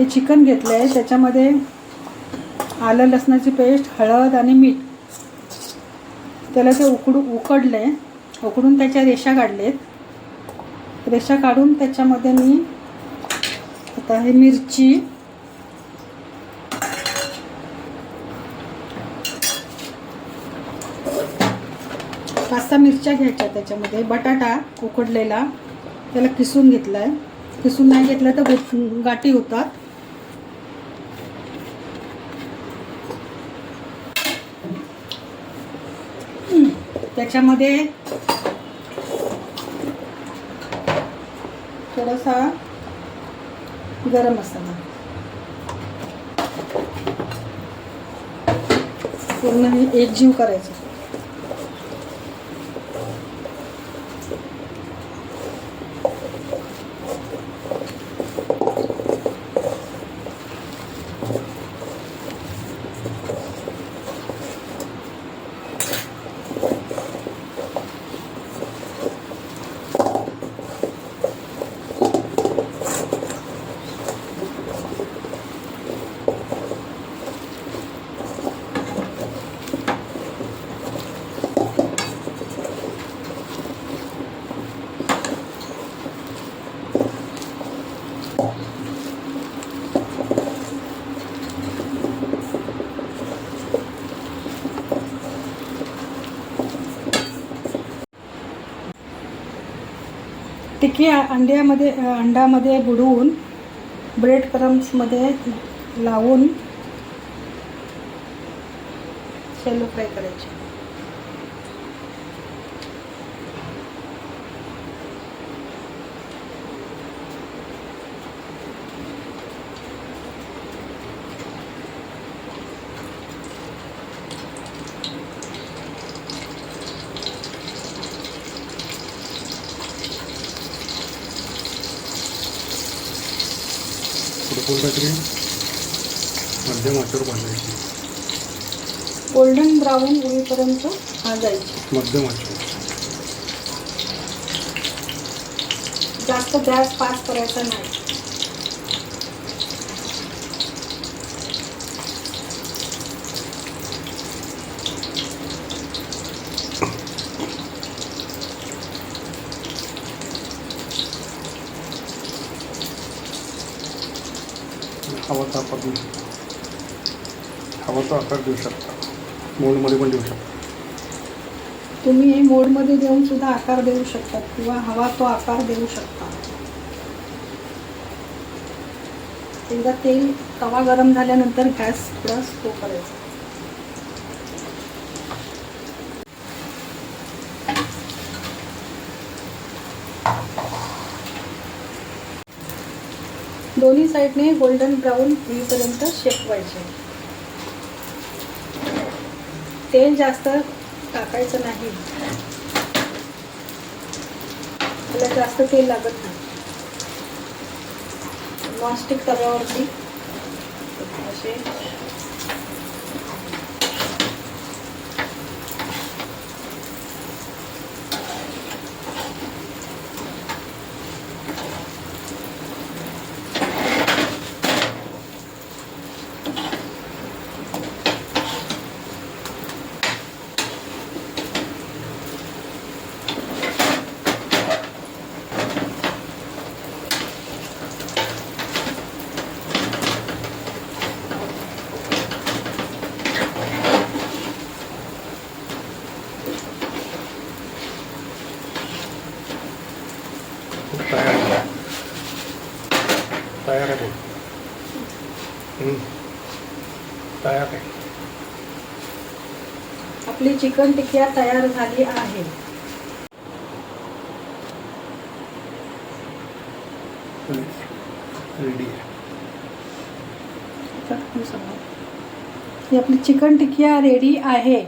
हे चिकन घेतलं आहे, त्याच्यामध्ये आलं लसणाची पेस्ट, हळद आणि मीठ, त्याला ते उकडले, उकडून त्याच्या रेषा काढलेत. रेषा काढून त्याच्यामध्ये मी आता हे मिरची, पाच सहा मिरच्या घ्यायच्या, त्याच्यामध्ये बटाटा उकडलेला त्याला किसून घेतलाय. किसून नाही घेतलं तर गाठी होतात. त्याच्यामध्ये थोडासा गरम मसाला, पूर्ण हे एकजीव करायचं. टिक्की अंड्यामध्ये बुडवून ब्रेड क्रम्समध्ये लावून शॅलो फ्राय करायचे. मध्यम आचेवर भाजायची, गोल्डन ब्राऊन होईपर्यंत भाजायची. मध्यम आचेवर. जास्त गॅस फास्ट करायचा नाही. हवा तो आकार देऊ शकता, मोडमध्ये पण देऊ शकता. तुम्ही हे मोडमध्ये देऊन सुद्धा आकार देऊ शकता किंवा हवा तो आकार देऊ शकता. एकदा तेल तवा गरम झाल्यानंतर गॅस थोडा स्लो करायचा. दोन्ही साईडने गोल्डन ब्राऊन होईपर्यंत शेकवायचे. तेल जास्त टाकायचं नाही, त्याला जास्त तेल लागत नाही. नॉनस्टिक तव्यावरती असे तयार आहे. तयार आहे. आपली चिकन टिक्की तयार झाली आहे. रेडी आहे. ही आपली चिकन टिक्की रेडी आहे.